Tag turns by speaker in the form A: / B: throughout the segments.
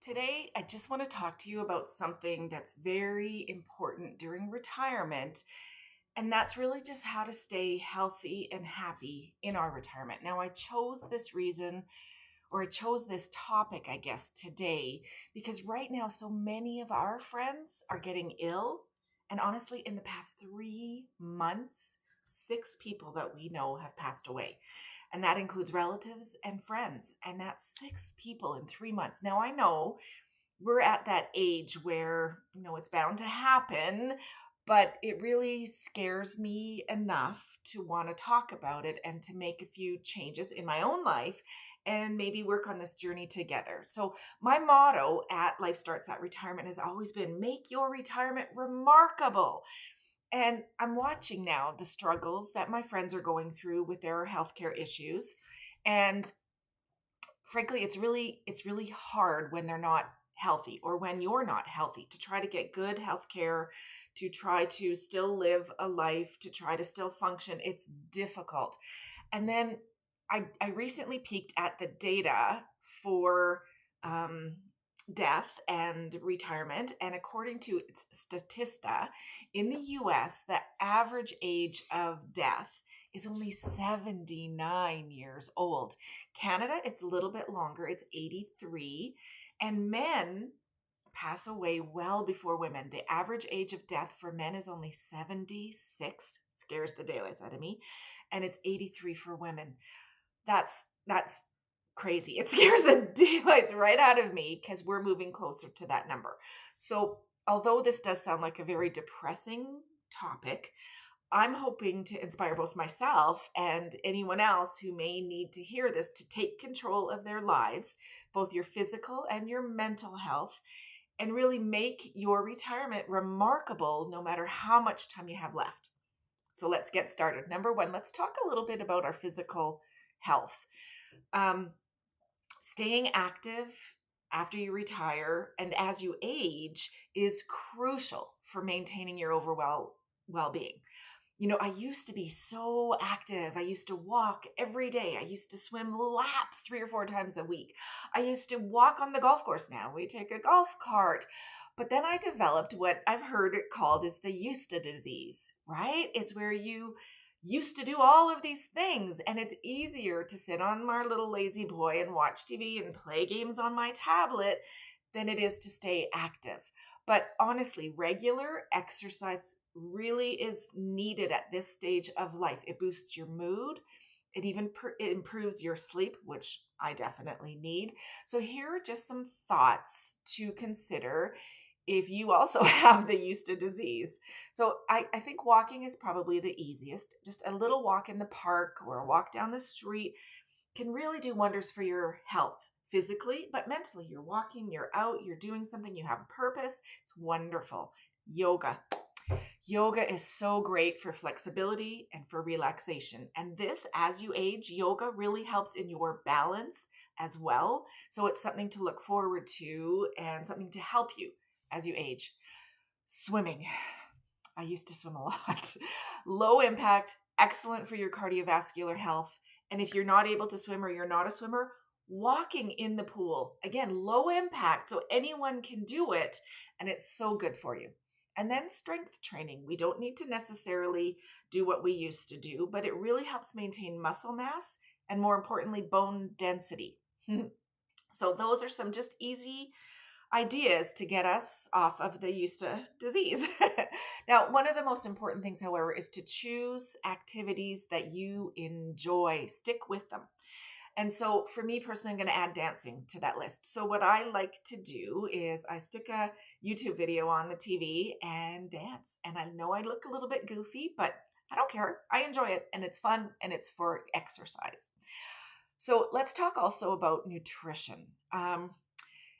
A: Today, I just want to talk to you about something that's very important during retirement, and that's really just how to stay healthy and happy in our retirement. Now, I chose this reason, or I chose this topic, I guess, today, because right now, so many of our friends are getting ill. And honestly, in the past 3 months, 6 people that we know have passed away. And that includes relatives and friends. And that's 6 people in 3 months. Now, I know we're at that age where, it's bound to happen, but it really scares me enough to want to talk about it and to make a few changes in my own life and maybe work on this journey together. So, my motto at Life Starts at Retirement has always been make your retirement remarkable. And I'm watching now the struggles that my friends are going through with their healthcare issues. And frankly, it's really hard when they're not healthy or when you're not healthy to try to get good health care, to try to still live a life, to try to still function. It's difficult. And then I recently peeked at the data for um, death and retirement. And according to Statista, in the US, the average age of death is only 79 years old. Canada, it's a little bit longer, it's 83. And men pass away well before women. The average age of death for men is only 76, scares the daylights out of me, and it's 83 for women. That's crazy. It scares the daylights right out of me because we're moving closer to that number. So, although this does sound like a very depressing topic, I'm hoping to inspire both myself and anyone else who may need to hear this to take control of their lives, both your physical and your mental health, and really make your retirement remarkable no matter how much time you have left. So let's get started. Number one, let's talk a little bit about our physical health. Staying active after you retire and as you age is crucial for maintaining your overall well-being. I used to be so active. I used to walk every day. I used to swim laps 3 or 4 times a week. I used to walk on the golf course. Now we take a golf cart. But then I developed what I've heard it called is the used to disease, right? It's where you used to do all of these things, and it's easier to sit on my little lazy boy and watch TV and play games on my tablet than it is to stay active. But honestly, regular exercise really is needed at this stage of life. It boosts your mood. It improves your sleep, which I definitely need. So here are just some thoughts to consider if you also have the used to disease. So I think walking is probably the easiest. Just a little walk in the park or a walk down the street can really do wonders for your health physically, but mentally. You're walking, you're out, you're doing something, you have a purpose. It's wonderful. Yoga. Yoga is so great for flexibility and for relaxation. And this, as you age, yoga really helps in your balance as well. So it's something to look forward to and something to help you as you age. Swimming. I used to swim a lot. Low impact, excellent for your cardiovascular health. And if you're not able to swim or you're not a swimmer, walking in the pool. Again, low impact, so anyone can do it, and it's so good for you. And then strength training. We don't need to necessarily do what we used to do, but it really helps maintain muscle mass and, more importantly, bone density. So those are some just easy ideas to get us off of the used to disease. Now, one of the most important things, however, is to choose activities that you enjoy. Stick with them. And so for me personally, I'm going to add dancing to that list. So what I like to do is I stick a YouTube video on the TV and dance. And I know I look a little bit goofy, but I don't care. I enjoy it and it's fun and it's for exercise. So let's talk also about nutrition.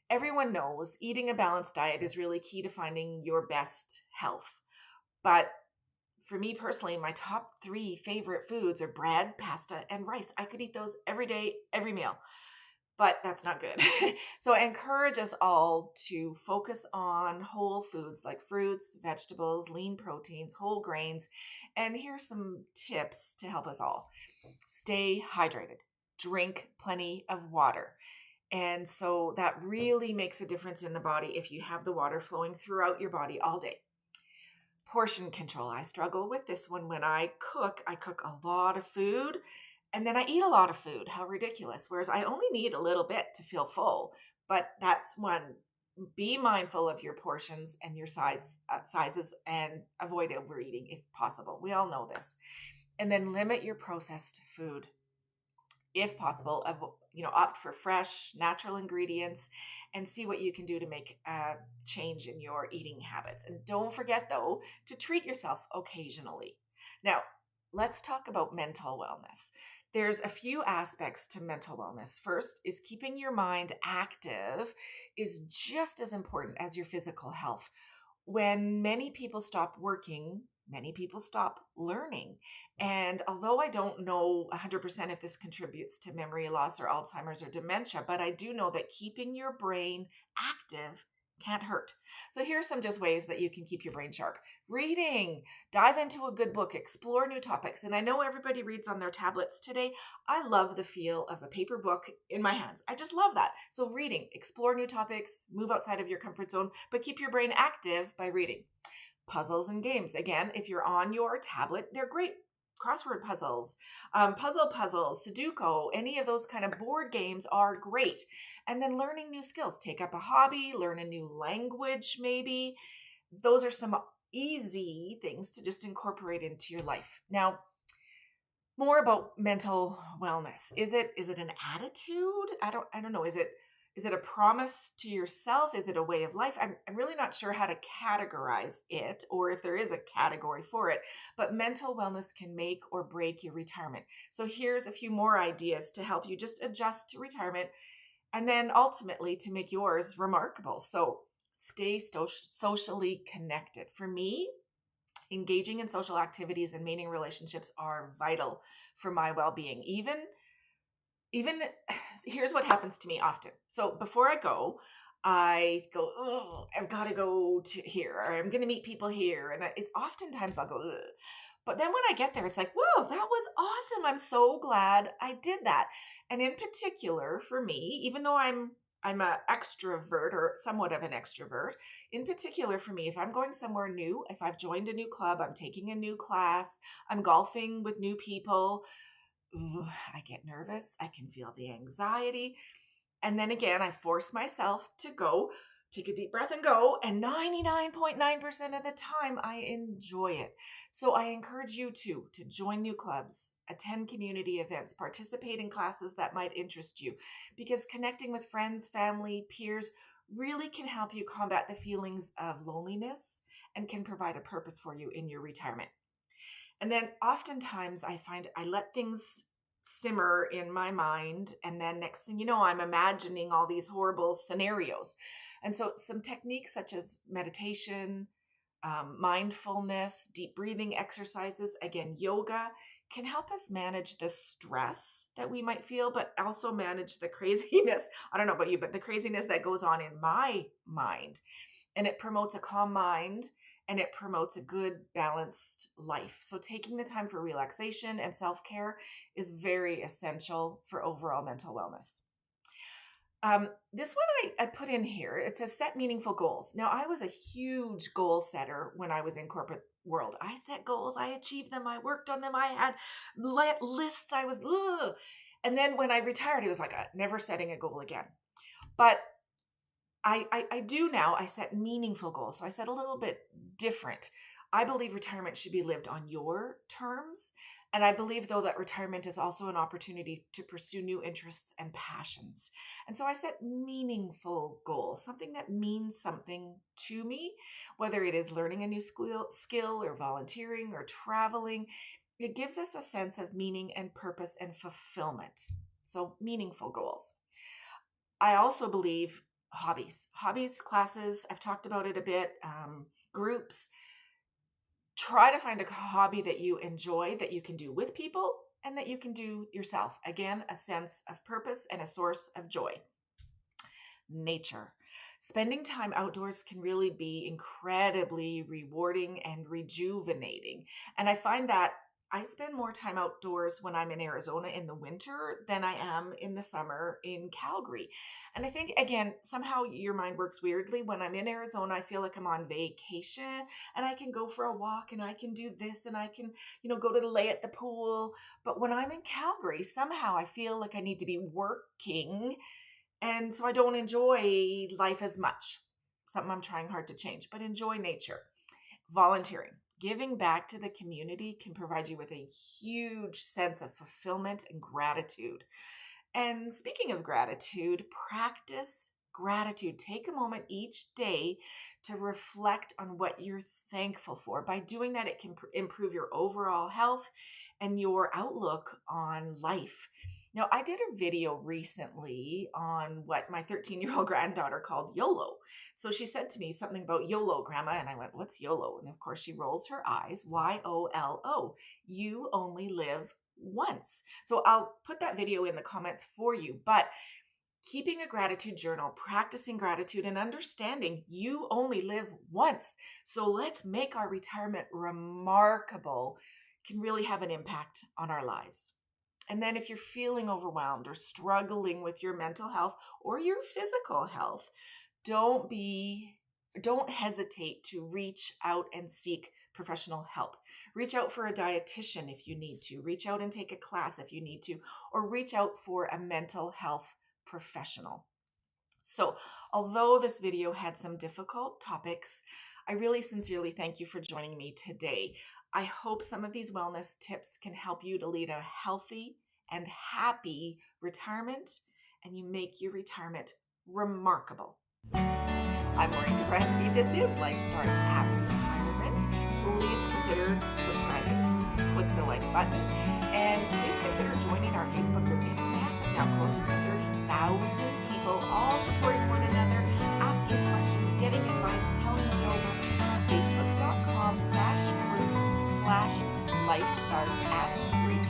A: Everyone knows eating a balanced diet is really key to finding your best health. But for me personally, my top 3 favorite foods are bread, pasta, and rice. I could eat those every day, every meal, but that's not good. So I encourage us all to focus on whole foods like fruits, vegetables, lean proteins, whole grains. And here's some tips to help us all. Stay hydrated. Drink plenty of water. And so that really makes a difference in the body if you have the water flowing throughout your body all day. Portion control. I struggle with this one when I cook. I cook a lot of food and then I eat a lot of food. How ridiculous. Whereas I only need a little bit to feel full. But that's one. Be mindful of your portions and your sizes and avoid overeating if possible. We all know this. And then limit your processed food if possible. Opt for fresh, natural ingredients and see what you can do to make a change in your eating habits. And don't forget, though, to treat yourself occasionally. Now, let's talk about mental wellness. There's a few aspects to mental wellness. First is keeping your mind active is just as important as your physical health. When many people stop working, many people stop learning. And although I don't know 100% if this contributes to memory loss or Alzheimer's or dementia, but I do know that keeping your brain active can't hurt. So here's some just ways that you can keep your brain sharp. Reading, dive into a good book, explore new topics. And I know everybody reads on their tablets today. I love the feel of a paper book in my hands. I just love that. So reading, explore new topics, move outside of your comfort zone, but keep your brain active by reading. Puzzles and games. Again, if you're on your tablet, they're great. Crossword puzzles, puzzles, Sudoku, any of those kind of board games are great. And then learning new skills. Take up a hobby, learn a new language maybe. Those are some easy things to just incorporate into your life. Now, more about mental wellness. Is it an attitude? I don't know. Is it a promise to yourself? Is it a way of life? I'm really not sure how to categorize it or if there is a category for it, but mental wellness can make or break your retirement. So here's a few more ideas to help you just adjust to retirement and then ultimately to make yours remarkable. So stay socially connected. For me, engaging in social activities and maintaining relationships are vital for my well-being. Even here's what happens to me often. So before I go, oh, I've got to go to here, or I'm going to meet people here. And oftentimes I'll go, ugh. But then when I get there, it's like, whoa, that was awesome. I'm so glad I did that. And in particular for me, even though I'm an extrovert or somewhat of an extrovert, in particular for me, if I'm going somewhere new, if I've joined a new club, I'm taking a new class, I'm golfing with new people, I get nervous. I can feel the anxiety. And then again, I force myself to go, take a deep breath and go. And 99.9% of the time, I enjoy it. So I encourage you to join new clubs, attend community events, participate in classes that might interest you, because connecting with friends, family, peers really can help you combat the feelings of loneliness and can provide a purpose for you in your retirement. And then oftentimes I find I let things simmer in my mind. And then next thing you know, I'm imagining all these horrible scenarios. And so some techniques such as meditation, mindfulness, deep breathing exercises, again, yoga can help us manage the stress that we might feel, but also manage the craziness. I don't know about you, but the craziness that goes on in my mind. And it promotes a calm mind and it promotes a good, balanced life. So taking the time for relaxation and self-care is very essential for overall mental wellness. This one I put in here, it says set meaningful goals. Now, I was a huge goal setter when I was in corporate world. I set goals, I achieved them, I worked on them, I had lists, and then when I retired, it was like never setting a goal again. But I do now, I set meaningful goals. So I set a little bit different. I believe retirement should be lived on your terms. And I believe, though, that retirement is also an opportunity to pursue new interests and passions. And so I set meaningful goals, something that means something to me, whether it is learning a new skill or volunteering or traveling. It gives us a sense of meaning and purpose and fulfillment. So meaningful goals. I also believe hobbies, classes, I've talked about it a bit, groups. Try to find a hobby that you enjoy, that you can do with people, and that you can do yourself. Again, a sense of purpose and a source of joy. Nature. Spending time outdoors can really be incredibly rewarding and rejuvenating. And I find that I spend more time outdoors when I'm in Arizona in the winter than I am in the summer in Calgary. And I think, again, somehow your mind works weirdly. When I'm in Arizona, I feel like I'm on vacation and I can go for a walk and I can do this and I can, go to the lay at the pool. But when I'm in Calgary, somehow I feel like I need to be working. And so I don't enjoy life as much. Something I'm trying hard to change, but enjoy nature. Volunteering. Giving back to the community can provide you with a huge sense of fulfillment and gratitude. And speaking of gratitude, practice gratitude. Take a moment each day to reflect on what you're thankful for. By doing that, it can improve your overall health and your outlook on life. Now, I did a video recently on what my 13-year-old granddaughter called YOLO. So she said to me something about YOLO, Grandma, and I went, what's YOLO? And of course she rolls her eyes, YOLO. You only live once. So I'll put that video in the comments for you, but keeping a gratitude journal, practicing gratitude, and understanding you only live once. So let's make our retirement remarkable, can really have an impact on our lives. And then if you're feeling overwhelmed or struggling with your mental health or your physical health, don't hesitate to reach out and seek professional help. Reach out for a dietitian if you need to. Reach out and take a class if you need to, or reach out for a mental health professional. So, although this video had some difficult topics, I really sincerely thank you for joining me today. I hope some of these wellness tips can help you to lead a healthy and happy retirement, and you make your retirement remarkable. I'm Maureen Dobransky. This is Life Starts at Retirement. Please consider subscribing, click the like button, and please consider joining our Facebook group. It's massive now, closer to 30,000 people, all supporting one another, asking questions, getting advice, telling jokes. Facebook.com/groups/lifestartsatretirement.